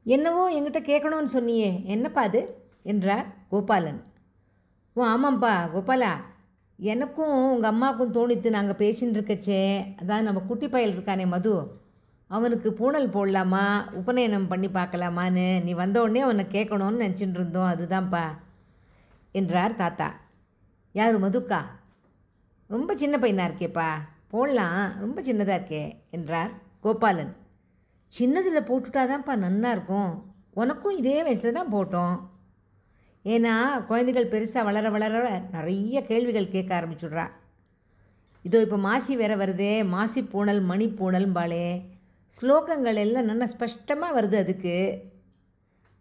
என்னவோ என்கிட்ட கேட்கணும்னு சொன்னியே, என்னப்பா அது என்றார் கோபாலன். ஓ ஆமாம்ப்பா கோபாலா, எனக்கும் உங்கள் அம்மாவுக்கும் தோணித்து நாங்கள் பேசின்னு இருக்கச்சே, அதான் நம்ம குட்டி பயல் இருக்கானே மது, அவனுக்கு பூணல் போடலாமா உபநயனம் பண்ணி பார்க்கலாமான்னு நீ வந்தோடனே அவனை கேட்கணும்னு நினச்சிட்டு இருந்தோம், அதுதான்ப்பா என்றார் தாத்தா. யார் மதுக்கா? ரொம்ப சின்ன பையனாக இருக்கேப்பா, போடலாம், ரொம்ப சின்னதாக இருக்கே என்றார் கோபாலன். சின்னதில் போட்டுட்டாதான்ப்பா நன்னா இருக்கும், உனக்கும் இதே வயசில் தான் போட்டோம். ஏன்னா குழந்தைகள் பெருசாக வளர வளர நிறைய கேள்விகள் கேட்க ஆரம்பிச்சுட்றா. இதோ இப்போ மாசி வேற வருதே, மாசி பூணல் மணி பூணல்பாளே, ஸ்லோகங்கள் எல்லாம் நல்லா ஸ்பஷ்டமாக வருது அதுக்கு.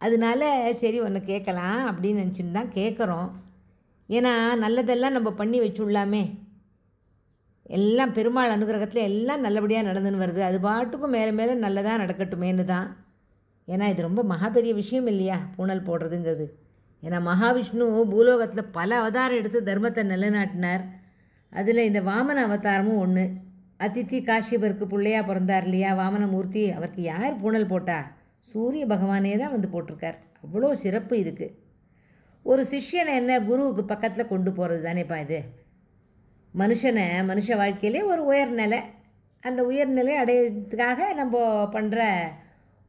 அதனால சரி ஒன்று கேட்கலாம் அப்படின்னு நினச்சின்னு தான் கேட்குறோம். ஏன்னா நல்லதெல்லாம் நம்ம பண்ணி வச்சுடலாமே, எல்லாம் பெருமாள் அனுகிரகத்தில் எல்லாம் நல்லபடியாக நடந்துன்னு வருது, அது பாட்டுக்கும் மேலே மேலே நல்லதாக நடக்கட்டுமேன்னு தான். ஏன்னா இது ரொம்ப மகாபெரிய விஷயம் இல்லையா பூணல் போடுறதுங்கிறது. ஏன்னா மகாவிஷ்ணு பூலோகத்தில் பல அவதாரம் எடுத்து தர்மத்தை நிலைநாட்டினார். அதில் இந்த வாமன அவதாரமும் ஒன்று. அதித்தி காஷ்யபருக்கு பிள்ளையாக பிறந்தார் இல்லையா வாமனமூர்த்தி, அவருக்கு யார் பூணல் போட்டா? சூரிய பகவானே தான் வந்து போட்டிருக்கார். அவ்வளோ சிறப்பு இதுக்கு. ஒரு சிஷ்யனை என்ன குருவுக்கு பக்கத்தில் கொண்டு போகிறது தானேப்பா இது. மனுஷ வாழ்க்கையிலே ஒரு உயர்நிலை, அந்த உயர்நிலை அடையிறதுக்காக நம்ம பண்ணுற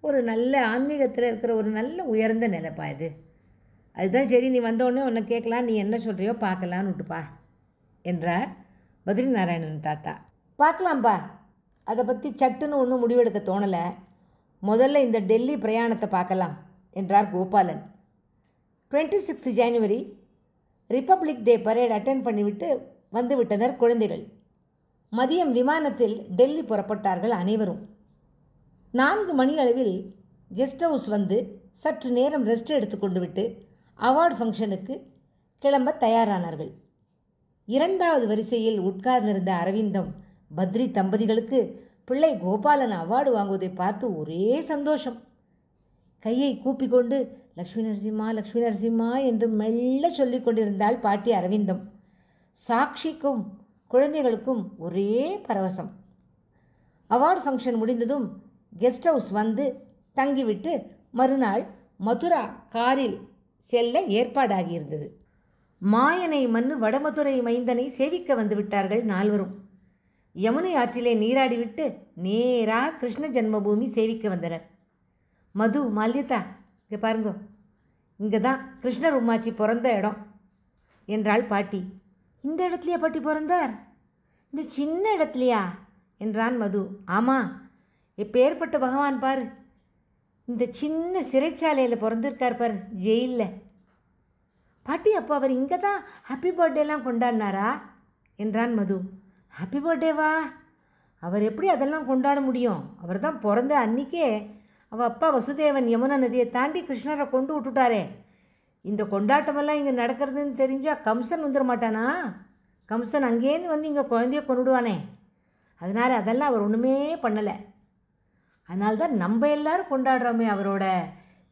ஒரு நல்ல ஆன்மீகத்தில் இருக்கிற ஒரு நல்ல உயர்ந்த நிலைப்பா இது. அதுதான் சரி, நீ வந்தோடனே உன்னை கேட்கலாம், நீ என்ன சொல்கிறியோ பார்க்கலான்னு விட்டுப்பா என்றார் பத்ரி நாராயணன் தாத்தா. பார்க்கலாம்ப்பா, அதை பற்றி சட்டுன்னு ஒன்றும் முடிவெடுக்க தோணலை, முதல்ல இந்த டெல்லி பிரயாணத்தை பார்க்கலாம் என்றார் கோபாலன். 26 ஜனவரி ரிப்பப்ளிக் டே பரேட் அட்டென்ட் பண்ணிவிட்டு வந்து விட்டனர் குழந்தைகள். மதியம் விமானத்தில் டெல்லி புறப்பட்டார்கள் அனைவரும். 4 மணி அளவில் கெஸ்ட் ஹவுஸ் வந்து சற்று நேரம் ரெஸ்ட் எடுத்துக்கொண்டு விட்டு அவார்டு ஃபங்க்ஷனுக்கு கிளம்ப தயாரானார்கள். 2வது வரிசையில் உட்கார்ந்திருந்த அரவிந்தம் பத்ரி தம்பதிகளுக்கு பிள்ளை கோபாலன் அவார்டு வாங்குவதை பார்த்து ஒரே சந்தோஷம். கையை கூப்பிக்கொண்டு லக்ஷ்மி நரசிம்மா லக்ஷ்மி நரசிம்மா என்று மெல்ல சொல்லி கொண்டிருந்தாள் பாட்டி அரவிந்தம். சாக்ஷிக்கும் குழந்தைகளுக்கும் ஒரே பரவசம். அவார்டு ஃபங்க்ஷன் முடிந்ததும் கெஸ்ட் ஹவுஸ் வந்து தங்கிவிட்டு மறுநாள் மதுரா காரில் செல்ல ஏற்பாடாகியிருந்தது. மாயனை மன்னு வடமதுரை மைந்தனை சேவிக்க வந்து விட்டார்கள் 4வரும். யமுனை ஆற்றிலே நீராடிவிட்டு நேராக கிருஷ்ண ஜென்மபூமி சேவிக்க வந்தனர். மது, மால்யதா, இங்கே பாருங்க, இங்கே தான் கிருஷ்ணர் உம்மாச்சி பிறந்த இடம் என்றாள் பாட்டி. இந்த இடத்துலையா பாட்டி பிறந்தார்? இந்த சின்ன இடத்துலையா என்றான் மது. ஆமாம், எப்பேற்பட்ட பகவான் பாரு, இந்த சின்ன சிறைச்சாலையில் பிறந்திருக்கார் பாரு, ஜெயிலில். பாட்டி, அப்போ அவர் இங்கே தான் ஹாப்பி பர்த்டேலாம் கொண்டாடினாரா என்றான் மது. ஹாப்பி பர்த்டேவா? அவர் எப்படி அதெல்லாம் கொண்டாட முடியும்? அவர் தான் பிறந்த அன்றைக்கே அவள் அப்பா வசுதேவன் யமுனா நதியை தாண்டி கிருஷ்ணரை கொண்டு விட்டுட்டாரே. இந்த கொண்டாட்டமெல்லாம் இங்கே நடக்கிறதுன்னு தெரிஞ்சால் கம்சன் வந்துட மாட்டானா? கம்சன் அங்கேருந்து வந்து இங்கே குழந்தைய கொண்டுடுவானே. அதனால் அதெல்லாம் அவர் ஒன்றுமே பண்ணலை. அதனால்தான் நம்ம எல்லோரும் கொண்டாடுறோமே அவரோட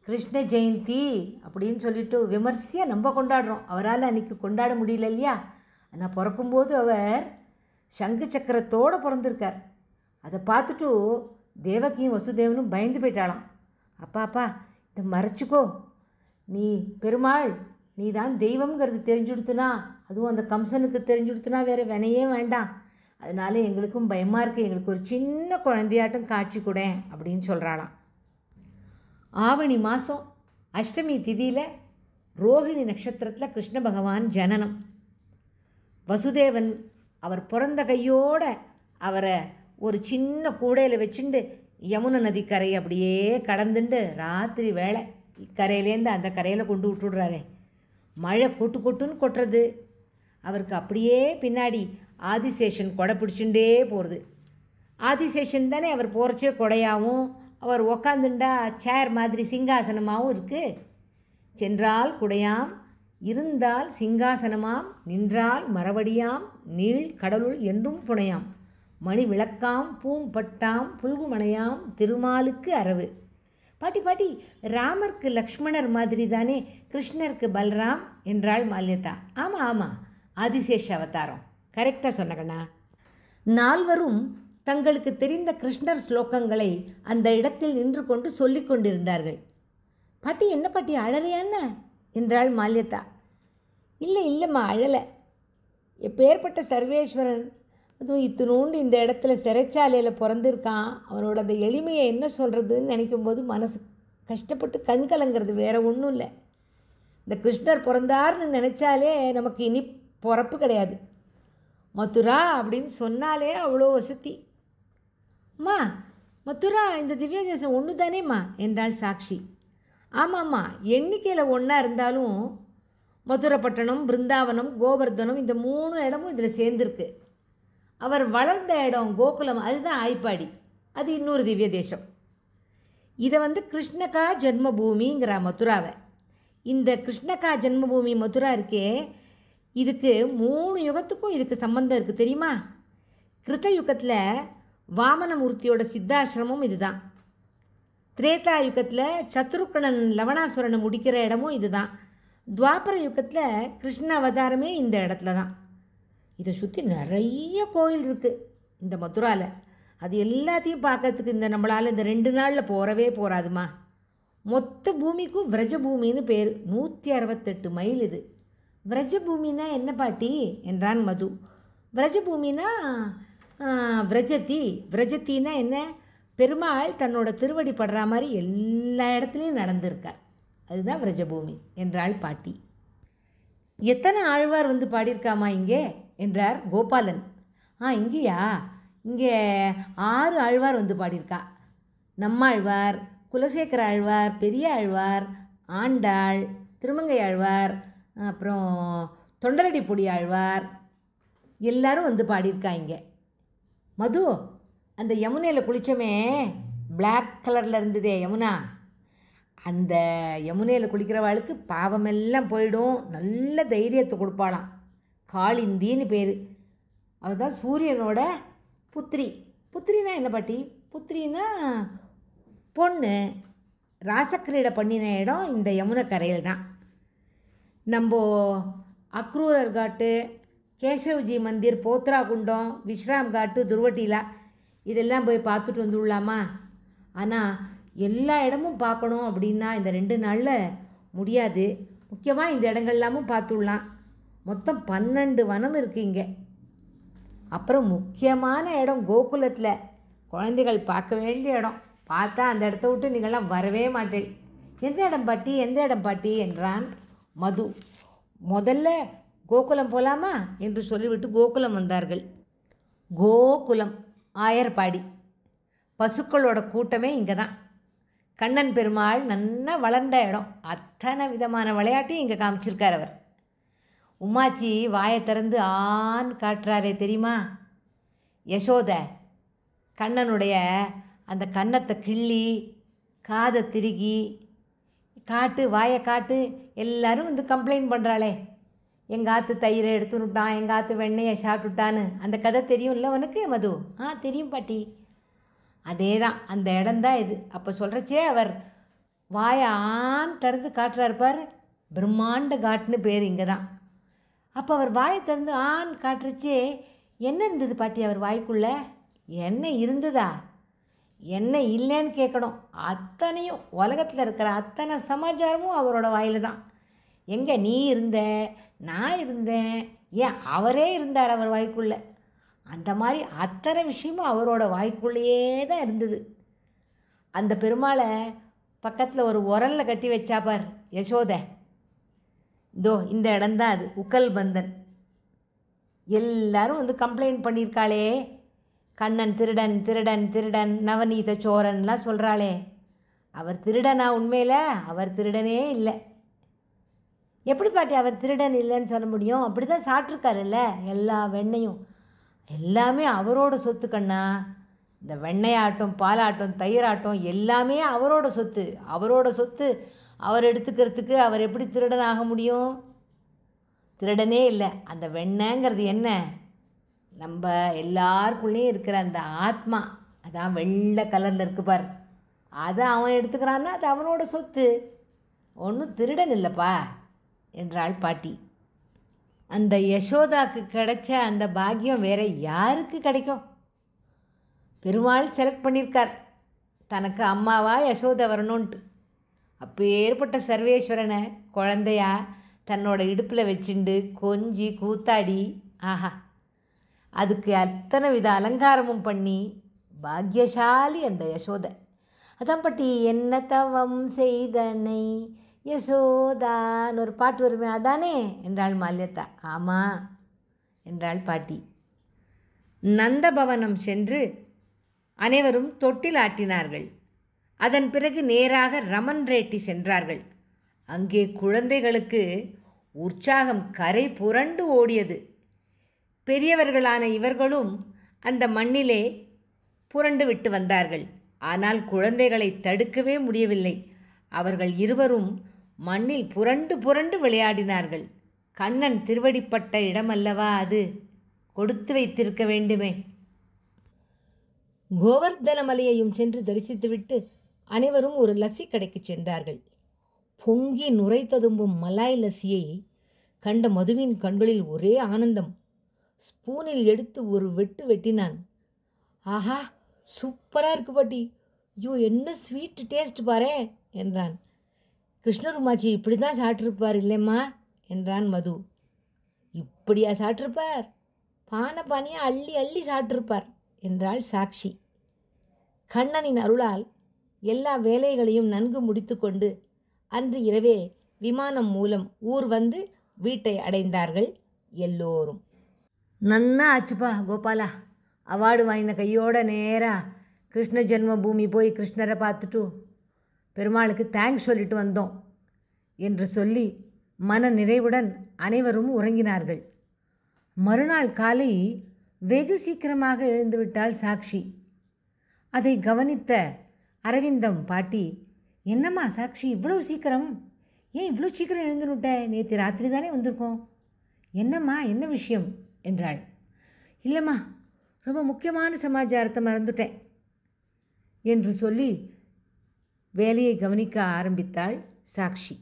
கிருஷ்ண ஜெயந்தி அப்படின்னு சொல்லிட்டு விமர்சையாக நம்ம கொண்டாடுறோம். அவரால் அன்றைக்கி கொண்டாட முடியல இல்லையா? ஆனால் பிறக்கும்போது அவர் சங்கு சக்கரத்தோடு பிறந்திருக்கார். அதை பார்த்துட்டு தேவகியும் வசுதேவனும் பயந்து போயிட்டாளாம். அப்பா இதை மறைச்சிக்கோ, நீ பெருமாள், நீ தான் தெய்வம்ங்கிறது தெரிஞ்சுடுத்துனா, அதுவும் அந்த கம்சனுக்கு தெரிஞ்சுடுத்துனா வேறு வினையே வேண்டாம், அதனால எங்களுக்கும் பயமாக இருக்குது, எங்களுக்கு ஒரு சின்ன குழந்தையாட்டம் காட்சி கூட அப்படின்னு சொல்கிறாளாம். ஆவணி மாதம் அஷ்டமி திதியில் ரோஹிணி நட்சத்திரத்தில் கிருஷ்ண பகவான் ஜனனம். வசுதேவன் அவர் பிறந்த கையோடு அவரை ஒரு சின்ன கூடையில் வச்சுண்டு யமுனை நதி கரையை அப்படியே கடந்துண்டு ராத்திரி வேளை கரையிலேருந்து அந்த கரையில் கொண்டு விட்டுடுறாரே. மழை கொட்டு கொட்டுன்னு கொட்டுறது. அவருக்கு அப்படியே பின்னாடி ஆதிசேஷன் கொடை பிடிச்சுட்டே போகிறது. ஆதிசேஷன் தானே அவர் போகிறச்சே கொடையாகவும் அவர் உக்காந்துண்டா சேர் மாதிரி சிங்காசனமாகவும் இருக்குது. சென்றால் குடையாம், இருந்தால் சிங்காசனமாம், நின்றால் மரவடியாம், நீள் கடலுள் என்றும் புனையாம், மணி விளக்காம், பூம்பட்டாம், புல்குமணையாம், திருமாலுக்கு அரவு. பாட்டி, ராமருக்கு லக்ஷ்மணர் மாதிரி தானே கிருஷ்ணருக்கு பல்ராம் என்றாள் மால்யதா. ஆமாம், ஆதிசேஷ அவதாரம், கரெக்டாக சொன்னகண்ணா. 4வரும் தங்களுக்கு தெரிந்த கிருஷ்ணர் ஸ்லோகங்களை அந்த இடத்தில் நின்று கொண்டு சொல்லிக் கொண்டிருந்தார்கள். பாட்டி என்ன பாட்டி அழலையான்னு என்றாள் மால்யதா. இல்லைம்மா அழலை. எப்பேற்பட்ட சர்வேஸ்வரன், அதுவும் இத்தினோண்டு இந்த இடத்துல சிறைச்சாலையில் பிறந்திருக்கான். அவனோட அந்த எளிமையை என்ன சொல்கிறதுன்னு நினைக்கும்போது மனசு கஷ்டப்பட்டு கண் கலங்கிறது, வேறு ஒன்றும் இல்லை. இந்த கிருஷ்ணர் பிறந்தார்னு நினச்சாலே நமக்கு இனி பிறப்பு கிடையாது. மதுரா அப்படின்னு சொன்னாலே அவ்வளோ வசதி. அம்மா மதுரா இந்த திவ்ய தேசம் ஒன்று தானேம்மா என்றாள் சாக்ஷி. ஆமாம்மா, எண்ணிக்கையில் ஒன்றா இருந்தாலும் மதுரைப்பட்டணம், பிருந்தாவனம், கோவர்தனம் இந்த 3 இடமும் இதில் சேர்ந்துருக்கு. அவர் வளர்ந்த இடம் கோகுலம், அதுதான் ஆய்ப்பாடி, அது இன்னொரு திவ்ய தேசம். இதை கிருஷ்ணகா ஜென்மபூமிங்கிற மதுராவை. இந்த கிருஷ்ணகா ஜென்மபூமி மதுரா இருக்கே, இதுக்கு 3 யுகத்துக்கும் இதுக்கு சம்பந்தம் இருக்குது தெரியுமா? கிருத்த யுகத்தில் வாமனமூர்த்தியோட சித்தாசிரமம் இதுதான். திரேதா யுகத்தில் சத்ருக்கணன் லவணாசுரனை முடிக்கிற இடமும் இதுதான். துவாபர யுகத்தில் கிருஷ்ண அவதாரமே இந்த இடத்துல தான். இதை சுற்றி நிறைய கோயில் இருக்குது இந்த மதுராவில். அது எல்லாத்தையும் பார்க்கறதுக்கு நம்மளால் இந்த 2 நாளில் போகிறவே போகாதுமா. மொத்த பூமிக்கும் விரஜபூமின்னு பேர். 168 மைல் இது. விரஜபூமின்னா என்ன பாட்டி என்றான் மது. விரஜபூமின்னா விரஜத்தின்னா என்ன? பெருமாள் தன்னோட திருவடி படுற மாதிரி எல்லா இடத்துலையும் நடந்திருக்கார், அதுதான் விரஜபூமி என்றாள் பாட்டி. எத்தனை ஆழ்வார் பாடியிருக்காமா இங்கே என்றார் கோபாலன். இங்கேயா? இங்கே 6 ஆழ்வார் பாடியிருக்கா. நம்மாழ்வார், குலசேகர ஆழ்வார், பெரிய ஆழ்வார், ஆண்டாள், திருமங்கை ஆழ்வார், அப்புறம் தொண்டரடிப்பொடி ஆழ்வார் எல்லாரும் பாடியிருக்கா இங்கே. மது, அந்த யமுனையில் குளித்தோமே, பிளாக் கலரில் இருந்ததே யமுனா, அந்த யமுனையில் குளிக்கிறவாளுக்கு பாவமெல்லாம் போயிடும், நல்ல தைரியத்தை கொடுப்பாளாம். காளிந்தின்னு பேர். அவள் தான் சூரியனோட புத்திரி. புத்திரினா என்ன பாட்டி? புத்திரின்னா பொண்ணு. ராசக்கிரீடை பண்ணின இடம் இந்த யமுனை கரையில் தான். நம்ம அக்ரூரர் காட்டு, கேசவ்ஜி மந்திர், போத்ரா குண்டம், விஸ்ராம் காட்டு, துர்வட்டீலா இதெல்லாம் போய் பார்த்துட்டு வந்துடலாமா? ஆனால் எல்லா இடமும் பார்க்கணும் அப்படின்னா இந்த 2 நாளில் முடியாது. முக்கியமாக இந்த இடங்கள்லாமும் பார்த்துடலாம். மொத்தம் 12 வனம் இருக்குது இங்கே. அப்புறம் முக்கியமான இடம் கோகுலத்தில் குழந்தைகள் பார்க்க வேண்டிய இடம். பார்த்தா அந்த இடத்த விட்டு நீங்கள்லாம் வரவே மாட்டேன். எந்த இடம் பாட்டி, எந்த இடம் பாட்டி என்றான் மது. முதல்ல கோகுலம் போகலாமா என்று சொல்லிவிட்டு கோகுலம் வந்தார்கள். கோகுலம் ஆயர்பாடி. பசுக்களோட கூட்டமே இங்கே தான். கண்ணன் பெருமாள் நல்லா வளர்ந்த இடம். அத்தனை விதமான விளையாட்டையும் இங்கே காமிச்சிருக்கார் அவர். உமாச்சி வாயை திறந்து ஆண் காட்டுறாரே தெரியுமா? யசோத கண்ணனுடைய அந்த கன்னத்தை கிள்ளி காதை திருகி காட்டு, வாயை காட்டு, எல்லோரும் கம்ப்ளைண்ட் பண்ணுறாளே, எங்கள் ஆற்று தயிரை எடுத்துனுட்டான், எங்கள் ஆற்று வெண்ணெயை சாப்பிட்டுட்டான்னு. அந்த கதை தெரியும்ல உனக்கு மது? தெரியும் பாட்டி. அதே தான், அந்த இடம்தான் இது. அப்போ சொல்கிறச்சே அவர் வாயை ஆண் திறந்து காட்டுறாரு பார், பிரம்மாண்ட காட்டுன்னு பேர் இங்கே தான். அப்போ அவர் வாயை திறந்து ஆண் காட்டுறச்சே என்ன இருந்தது பாட்டி அவர் வாய்க்குள்ளே? என்ன இருந்ததா? என்ன இல்லைன்னு கேட்கணும். அத்தனையும் உலகத்தில் இருக்கிற அத்தனை சமாச்சாரமும் அவரோட வாயில் தான். எங்கே நீ இருந்த, நான் இருந்தேன், ஏன் அவரே இருந்தார் அவர் வாய்க்குள்ளே. அந்த மாதிரி அத்தனை விஷயமும் அவரோட வாய்க்குள்ளேயே தான் இருந்தது. அந்த பெருமாளை பக்கத்தில் ஒரு உரலில் கட்டி வச்சாப்பார் யசோதை. இதோ இந்த இடம்தான் அது, உக்கல் பந்தன். எல்லாரும் கம்ப்ளைண்ட் பண்ணியிருக்காளே, கண்ணன் திருடன் திருடன் திருடன், நவநீத சோரன்லாம் சொல்கிறாளே. அவர் திருடனா? உண்மையில் அவர் திருடனே இல்லை. எப்படி பாட்டி அவர் திருடன் இல்லைன்னு சொல்ல முடியும்? அப்படி தான் சாப்பிட்ருக்காருல்ல எல்லா வெண்ணையும். எல்லாமே அவரோட சொத்து கண்ணா. இந்த வெண்ணையாட்டம், பாலாட்டம், தயிராட்டம் எல்லாமே அவரோட சொத்து. அவரோட சொத்து அவர் எடுத்துக்கிறதுக்கு அவர் எப்படி திருடன் ஆக முடியும்? திருடனே இல்லை. அந்த வெண்ணைங்கிறது என்ன? நம்ம எல்லாருக்குள்ளேயும் இருக்கிற அந்த ஆத்மா, அதான் வெள்ளை கலரில் இருக்கு பார், அதை அவன் எடுத்துக்கிறான்னா அது அவனோட சொத்து. ஒன்றும் திருடன் இல்லைப்பா என்றாள் பாட்டி. அந்த யசோதாக்கு கிடைச்ச அந்த பாக்கியம் வேற யாருக்கு கிடைக்கும்? பெருமாள் செலக்ட் பண்ணியிருக்கார் தனக்கு அம்மாவா யசோதை வரணுன்ட்டு. அப்பேற்பட்ட சர்வேஸ்வரனை குழந்தையா தன்னோட இடுப்பில் வச்சுண்டு கொஞ்சி கூத்தாடி, ஆஹா, அதுக்கு அத்தனை வித அலங்காரமும் பண்ணி பாக்யசாலி அந்த யசோதை. அதான் பாட்டி, என்ன தவம் செய்தனை யசோதான்னு ஒரு பாட்டு வருமே, அதானே என்றாள் மால்யத்தா. ஆமாம் என்றாள் பாட்டி. நந்தபவனம் சென்று அனைவரும் தொட்டில் ஆட்டினார்கள். அதன் பிறகு நேராக ரமன் ரெட்டி சென்றார்கள். அங்கே குழந்தைகளுக்கு உற்சாகம் கரை புரண்டு ஓடியது. பெரியவர்களான இவர்களும் அந்த மண்ணிலே புரண்டு விட்டு வந்தார்கள். ஆனால் குழந்தைகளை தடுக்கவே முடியவில்லை. அவர்கள் இருவரும் மண்ணில் புரண்டு புரண்டு விளையாடினார்கள். கண்ணன் திருவடிப்பட்ட இடமல்லவா அது, கொடுத்து வைத்திருக்க வேண்டுமே. கோவர்தன மலையையும் சென்று தரிசித்துவிட்டு அனைவரும் ஒரு லஸ்ஸி கடைக்கு சென்றார்கள். பொங்கி நுரை ததும்பும் மலாய் லஸ்ஸியை கண்ட மதுவின் கண்களில் ஒரே ஆனந்தம். ஸ்பூனில் எடுத்து ஒரு வெட்டு வெட்டினான். ஆஹா, சூப்பராக இருக்கு பாட்டி, ஐயோ என்ன ஸ்வீட் டேஸ்ட் பாரு என்றான். கிருஷ்ணருமாச்சி இப்படி தான் சாப்பிட்ருப்பார் இல்லைம்மா என்றான் மது. இப்படியா சாப்பிட்ருப்பார், பானை பானையாக அள்ளி அள்ளி சாப்பிட்ருப்பார் என்றாள் சாக்ஷி. கண்ணனின் அருளால் எல்லா வேலைகளையும் நன்கு முடித்து கொண்டு அன்று இரவே விமானம் மூலம் ஊர் வந்து வீட்டை அடைந்தார்கள் எல்லோரும். நன்னா ஆச்சுப்பா கோபாலா, அவார்டு வாங்கின கையோட நேராக கிருஷ்ண ஜென்ம பூமி போய் கிருஷ்ணரை பார்த்துட்டு பெருமாளுக்கு தேங்க்ஸ் சொல்லிட்டு வந்தோம் என்று சொல்லி மன நிறைவுடன் அனைவரும் உறங்கினார்கள். மறுநாள் காலை வெகு சீக்கிரமாக எழுந்துவிட்டாள் சாக்ஷி. அதை கவனித்த அரவிந்தம் பாட்டி, என்னம்மா சாக்ஷி இவ்வளோ சீக்கிரம், ஏன் இவ்வளோ சீக்கிரம் எழுந்துனுட்ட, நேற்று ராத்திரி தானே வந்திருக்கோம், என்னம்மா என்ன விஷயம் என்றாள். இல்லைம்மா, ரொம்ப முக்கியமான சமாச்சாரத்தை மறந்துட்டேன் என்று சொல்லி வேலையை கவனிக்க ஆரம்பித்தாள் சாக்ஷி.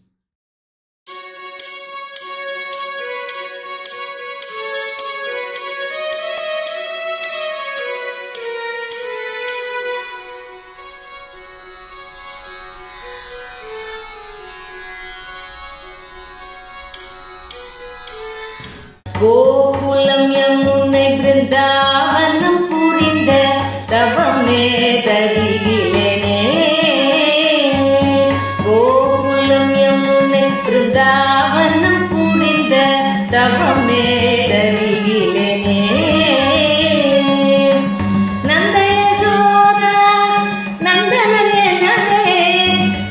கோகுலம் யமுனை பிருந்தாவனம் புரிந்த தவமே தருகிலேனே. கோகுலம் யமுனை பிருந்தாவனம் புரிந்த தவமே தருகிலேனே. நந்த யசோதா நந்தனன் எனவே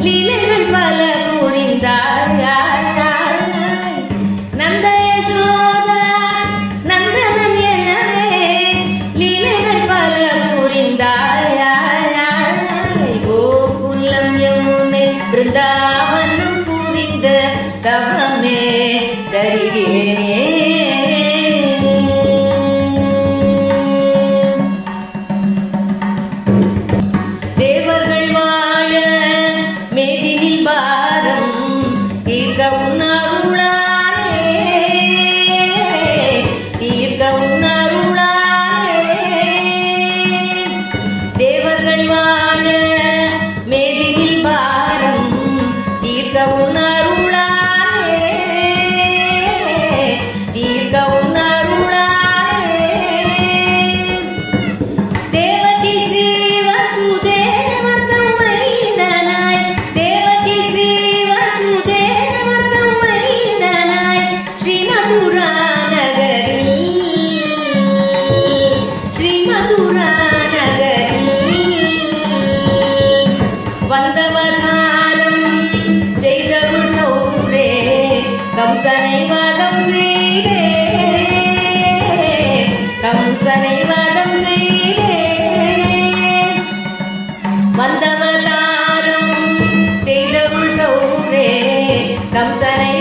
லீலைகள் பல புரிந்தாள். நந்த யசோதா நந்தனன் எனவே லீலைகள் பல புரிந்தாள். கோகுலம் யமுனை பிருந்தாவனம் புரிந்த தவமே தருகிலேனே. தேவர்கள் வாழ மேதினில் பாரம் தீர்க்க உன்னருளாலே, தீர்க்க உன்னருளாலே. தேவர்கள் வாழ மேதினில் பாரம் தீர்க்க உன்னருளாலே, தீர்க்க உன்னருளாலே. தேவகி ஸ்ரீ வசுதேவதமைந்தனாய், தேவகி ஸ்ரீ வசுதேவதமைந்தனாய் ஸ்ரீ மதுரா நகரில், ஸ்ரீ மதுரா நகரில் வந்தவதாரம் செய்தருள் சௌரே கம்சனை வதம் செய்தே, கம்சனை வதம் செய்தே. வந்தவதாரம் செய்தருள் சௌரே கம்சனை